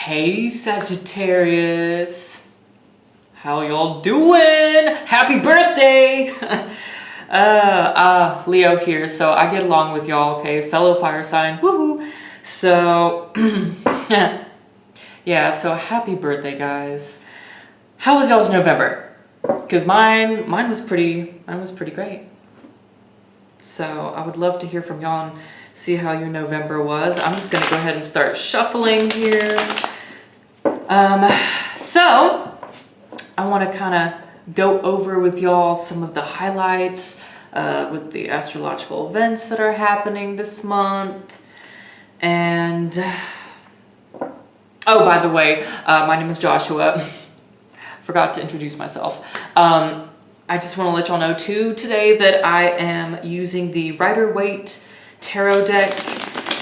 Hey Sagittarius, how y'all doing? Happy birthday! Leo here, so I get along with y'all, okay? Fellow fire sign, woohoo! So, yeah, so happy birthday, guys. How was y'all's November? Because mine was pretty great. So I would love to hear from y'all and see how your November was. I'm just gonna go ahead and start shuffling here. So I want to kind of go over with y'all some of the highlights with the astrological events that are happening this month. And oh, by the way, my name is Joshua. Forgot to introduce myself. I just want to let y'all know too today that I am using the Rider-Waite tarot deck,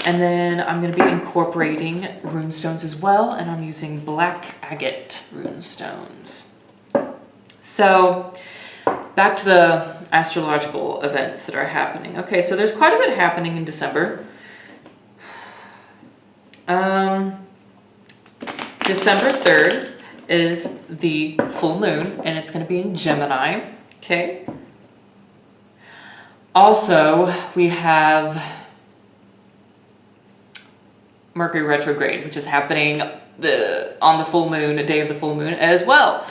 and then I'm going to be incorporating rune stones as well, and I'm using black agate rune stones. So back to the astrological events that are happening. Okay, so there's quite a bit happening in December. December 3rd is the full moon, and it's going to be in Gemini. Okay. Also, we have Mercury retrograde, which is happening on the full moon, a day of the full moon as well.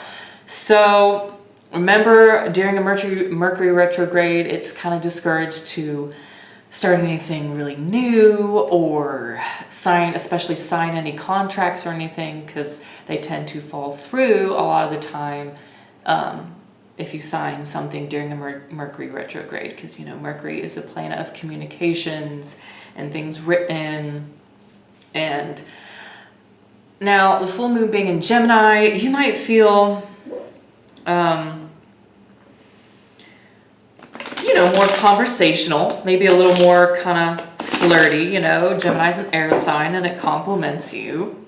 So remember, during a Mercury retrograde, it's kind of discouraged to start anything really new or especially sign any contracts or anything, because they tend to fall through a lot of the time if you sign something during a Mercury retrograde, because, you know, Mercury is a planet of communications and things written. And now the full moon being in Gemini, you might feel, you know, more conversational, maybe a little more kind of flirty. You know, Gemini's an air sign and it compliments you.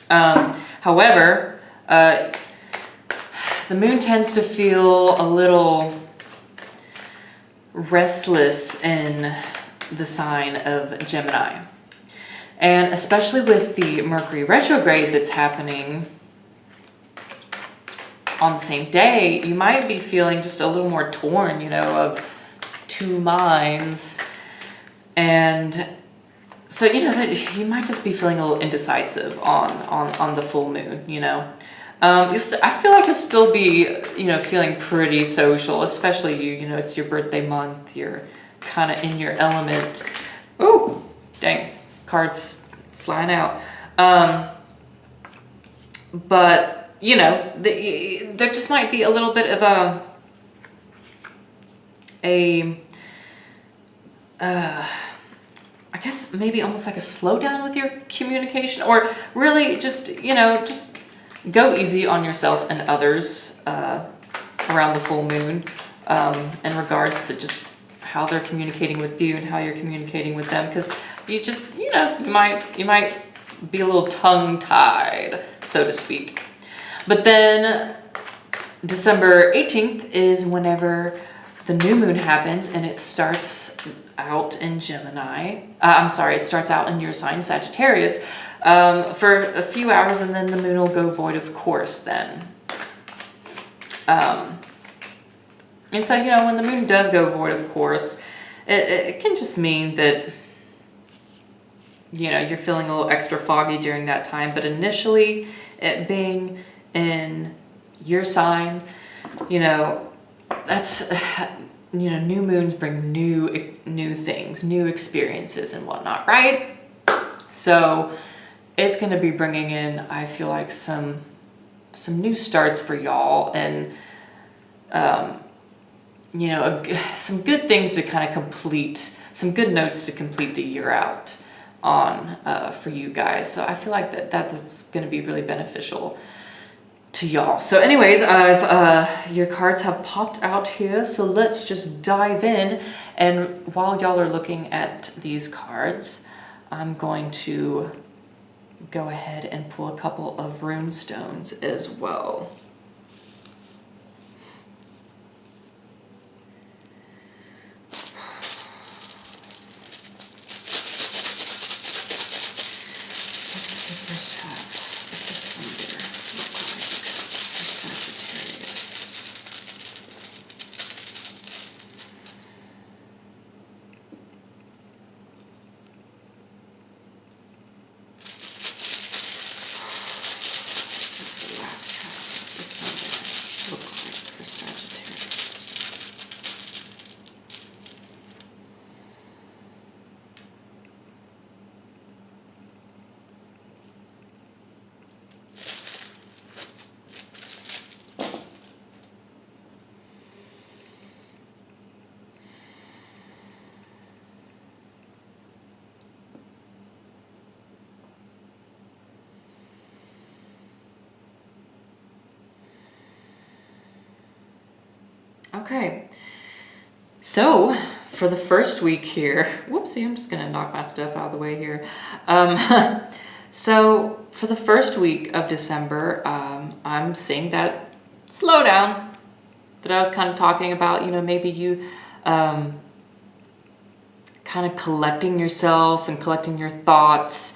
However, the moon tends to feel a little restless in the sign of Gemini. And especially with the Mercury retrograde that's happening on the same day, you might be feeling just a little more torn, you know, of two minds. And so, you know, that you might just be feeling a little indecisive on the full moon, you know. I feel like you'll still be, you know, feeling pretty social, especially you know, it's your birthday month, you're kind of in your element. Oh, dang, cards flying out. But, you know, there just might be a little bit of I guess maybe almost like a slowdown with your communication, or really just, you know, just go easy on yourself and others around the full moon in regards to just how they're communicating with you and how you're communicating with them, because you just, you know, you might be a little tongue-tied, so to speak. But then December 18th is whenever the new moon happens, and it starts out in Gemini. It starts out in your sign, Sagittarius, for a few hours, and then the moon will go void of course then. And so, you know, when the moon does go void of course, it can just mean that, you know, you're feeling a little extra foggy during that time. But initially, it being in your sign, you know, that's, you know, new moons bring new things, new experiences and whatnot, right? So it's going to be bringing in, I feel like, some new starts for y'all, and you know, some good things to kind of complete, some good notes to complete the year out on for you guys. So I feel like that's going to be really beneficial to y'all. So anyways, your cards have popped out here, so let's just dive in. And while y'all are looking at these cards, I'm going to go ahead and pull a couple of rune stones as well. first half of December look like for Sagittarius? The last half of December look like for Sagittarius? Okay, so for the first week here, whoopsie, I'm just gonna knock my stuff out of the way here. So for the first week of December, I'm seeing that slowdown that I was kind of talking about. Maybe you kind of collecting yourself and collecting your thoughts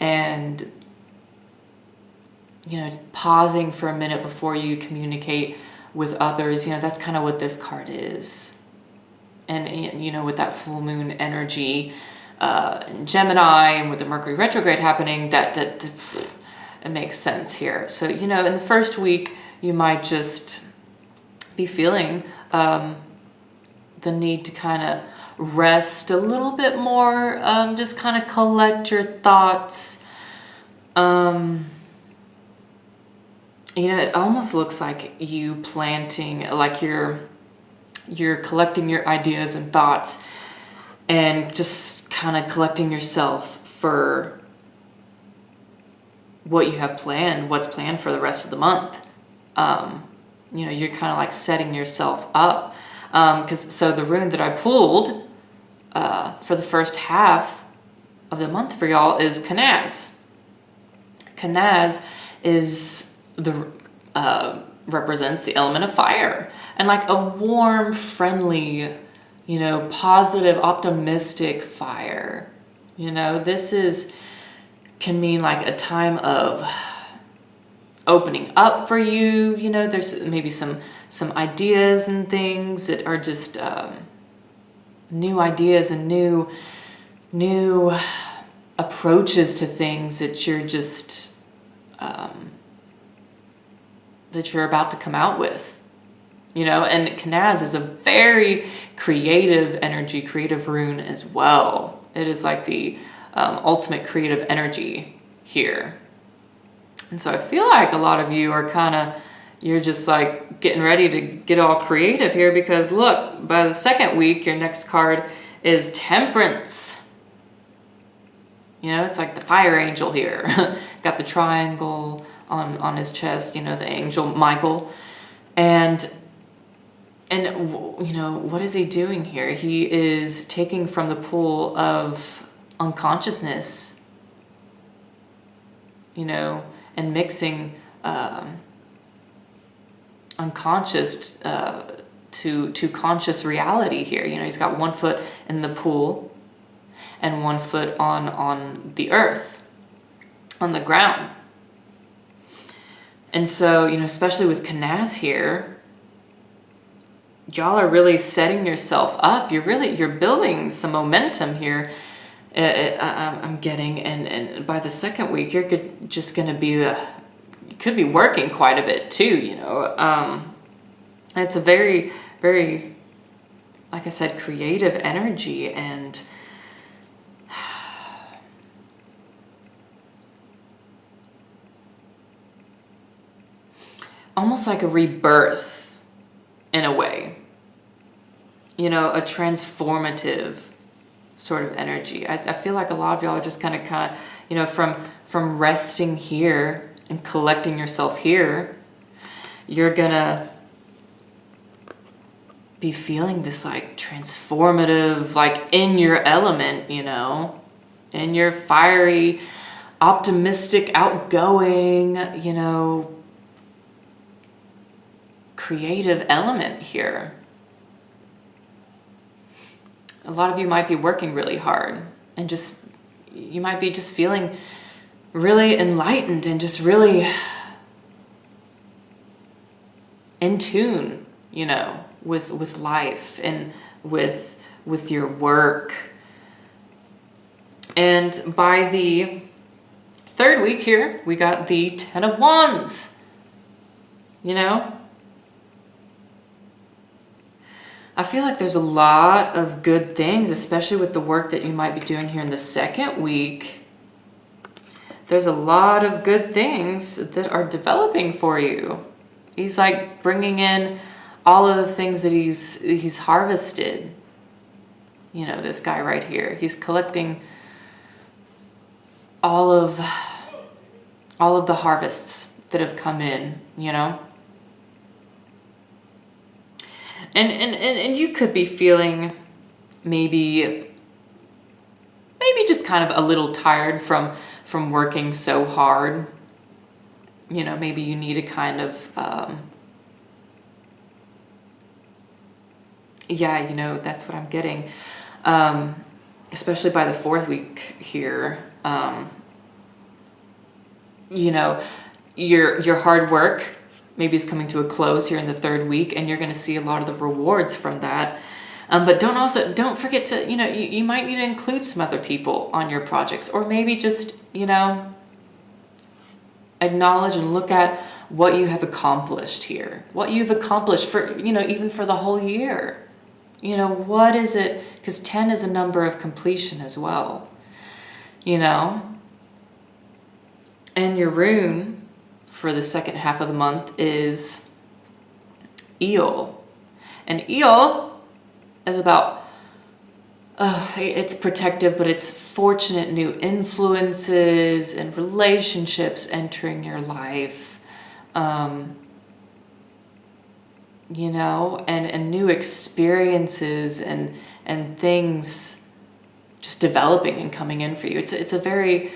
and, pausing for a minute before you communicate with others. That's kind of what this card is. And, with that full moon energy in Gemini and with the Mercury retrograde happening, that it makes sense here. So, in the first week, you might just be feeling the need to kind of rest a little bit more, just kind of collect your thoughts. It almost looks like you planting, like you're collecting your ideas and thoughts and just kind of collecting yourself for what you have planned, what's planned for the rest of the month. You're kind of like setting yourself up. So the rune that I pulled for the first half of the month for y'all is Kanaz. Kanaz is represents the element of fire, and like a warm, friendly, positive, optimistic fire. This can mean like a time of opening up for you. There's maybe some ideas and things that are just new ideas and new approaches to things that you're just that you're about to come out with, and Kanaz is a very creative energy, creative rune as well. It is like the ultimate creative energy here. And so I feel like a lot of you are you're just like getting ready to get all creative here, because look, by the second week, your next card is Temperance. It's like the fire angel here. Got the triangle on his chest, the angel Michael. And what is he doing here? He is taking from the pool of unconsciousness, and mixing unconscious to conscious reality here. He's got one foot in the pool and one foot on the earth, on the ground. And so, especially with Kanaz here, y'all are really setting yourself up. You're building some momentum here. I'm getting, and by the second week, you're just going to be you could be working quite a bit too. It's a very, very, like I said, creative energy, and almost like a rebirth in a way, a transformative sort of energy. I feel like a lot of y'all are just kind of, from resting here and collecting yourself here, you're gonna be feeling this like transformative, like in your element, in your fiery, optimistic, outgoing, creative element here. A lot of you might be working really hard, and you might be just feeling really enlightened and just really in tune, you know, with life and with your work. And by the third week here, we got the 10 of Wands, you know? I feel like there's a lot of good things, especially with the work that you might be doing here in the second week. There's a lot of good things that are developing for you. He's like bringing in all of the things that he's harvested. You know, this guy right here, he's collecting all of the harvests that have come in, you know? And you could be feeling maybe just kind of a little tired from working so hard. You know, maybe you need to kind of, yeah, you know, that's what I'm getting. Especially by the fourth week here, you know, your hard work maybe is coming to a close here in the third week, and you're going to see a lot of the rewards from that. But don't forget to, you know, you might need to include some other people on your projects, or maybe just, you know, acknowledge and look at what you have accomplished here, what you've accomplished for, you know, even for the whole year. You know, what is it? Because 10 is a number of completion as well, you know. And your rune for the second half of the month is Eel. And Eel is about, it's protective, but it's fortunate new influences and relationships entering your life. You know, and new experiences and things just developing and coming in for you. It's a very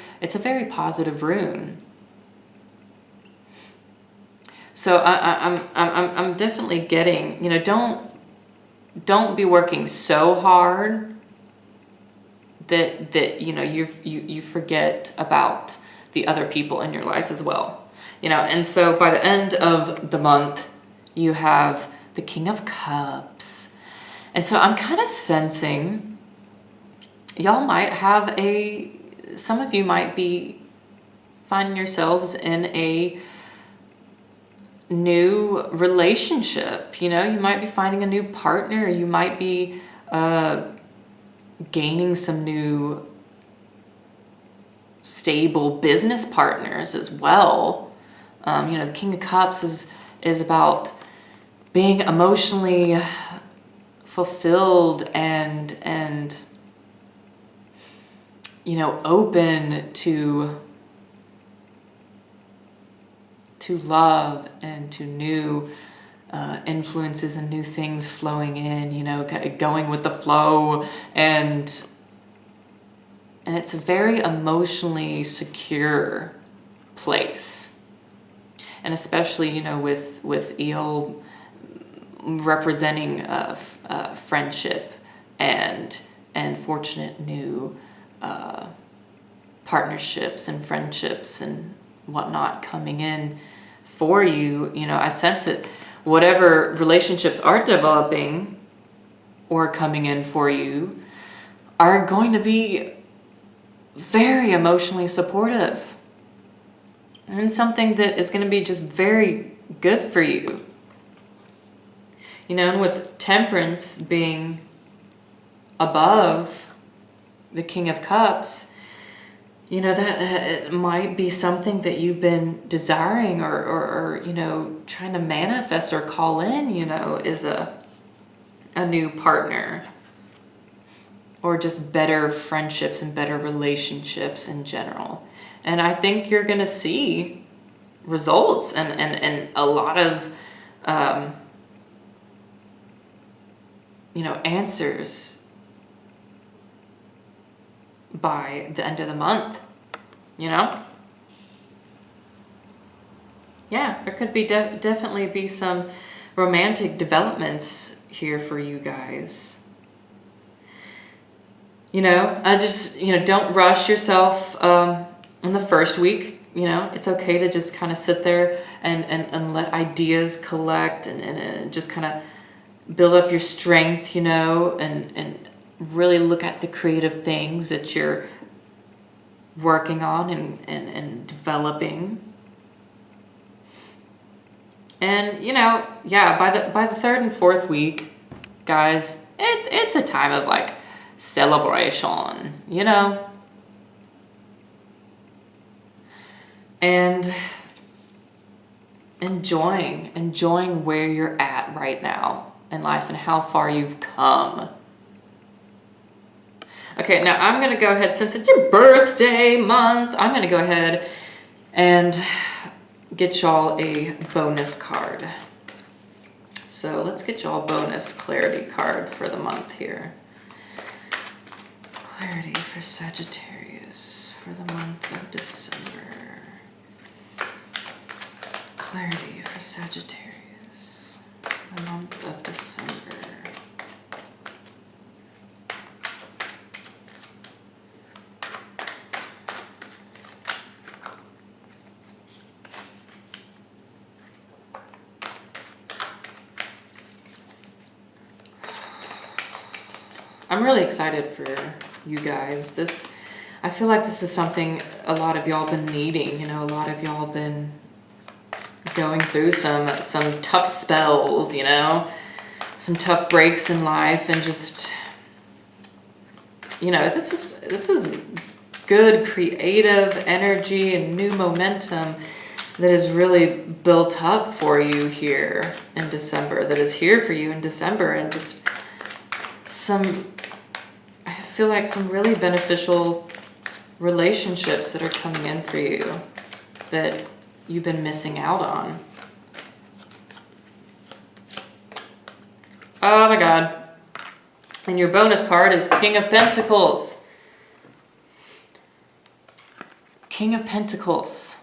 positive rune. So I'm definitely getting, you know, don't be working so hard that you know you forget about the other people in your life as well. You know, and so by the end of the month, you have the King of Cups. And so I'm kind of sensing y'all might have some of you might be finding yourselves in a new relationship. You know, you might be finding a new partner. You might be gaining some new stable business partners as well. You know, the King of Cups is about being emotionally fulfilled and you know, open to love and to new influences and new things flowing in, you know, going with the flow, and it's a very emotionally secure place. And especially, you know, with Eel representing friendship and fortunate new partnerships and friendships and whatnot coming in for you. You know, I sense that whatever relationships are developing or coming in for you are going to be very emotionally supportive, and something that is going to be just very good for you. You know, and with Temperance being above the King of Cups, you know, that it might be something that you've been desiring or you know, trying to manifest or call in, you know, is a new partner, or just better friendships and better relationships in general. And I think you're going to see results and a lot of, you know, answers by the end of the month, you know? Yeah, there could be definitely be some romantic developments here for you guys. You know, I just, you know, don't rush yourself in the first week, you know, it's okay to just kind of sit there and let ideas collect and just kind of build up your strength, you know, and really look at the creative things that you're working on and developing. And, you know, yeah, by the third and fourth week, guys, it's a time of like celebration, you know? And enjoying where you're at right now in life and how far you've come. Okay, now I'm gonna go ahead, since it's your birthday month, I'm gonna go ahead and get y'all a bonus card. So let's get y'all a bonus clarity card for the month here. Clarity for Sagittarius for the month of December. Clarity for Sagittarius for the month of December. I'm really excited for you guys. I feel like this is something a lot of y'all been needing. You know, a lot of y'all been going through some tough spells, you know, some tough breaks in life, and just, you know, this is good creative energy and new momentum that is really built up for you here in December, that is here for you in December, and just I feel like some really beneficial relationships that are coming in for you that you've been missing out on. Oh my God. And your bonus card is King of Pentacles. King of Pentacles.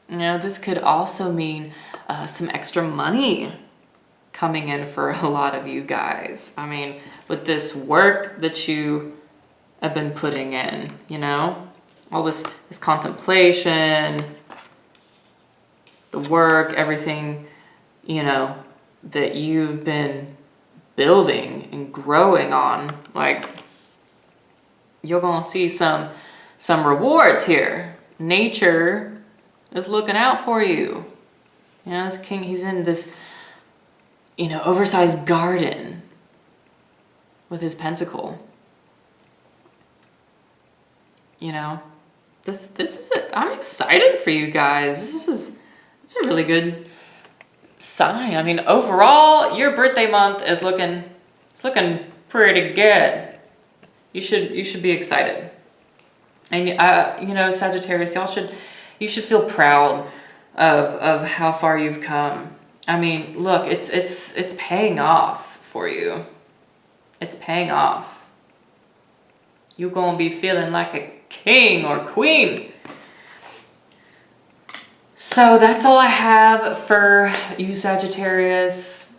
Now, this could also mean some extra money coming in for a lot of you guys. I mean, with this work that you have been putting in, you know, all this contemplation, the work, everything, you know, that you've been building and growing on, like, you're gonna see some rewards here. Nature is looking out for you. You know, this king, he's in this, you know, oversized garden with his pentacle. You know, this is I'm excited for you guys. It's a really good sign. I mean, overall, your birthday month is looking pretty good. You should be excited. And you know, Sagittarius, you should feel proud of how far you've come. I mean, look, it's paying off for you. It's paying off. You're gonna be feeling like a king or queen. So that's all I have for you, Sagittarius.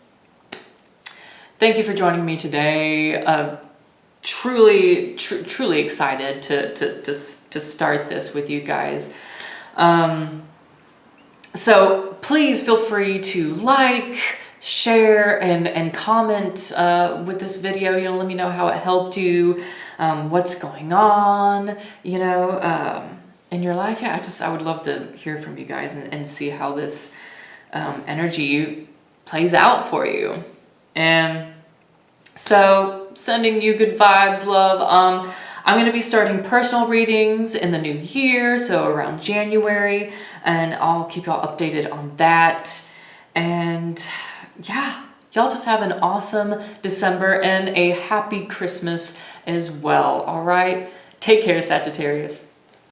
Thank you for joining me today. Truly excited to start this with you guys. So please feel free to like, share, and comment with this video. You know, let me know how it helped you, what's going on, you know, in your life. Yeah, I would love to hear from you guys and see how this energy plays out for you. And so, sending you good vibes, love. I'm going to be starting personal readings in the new year, so around January, and I'll keep y'all updated on that. And yeah, y'all just have an awesome December and a happy Christmas as well, all right? Take care, Sagittarius.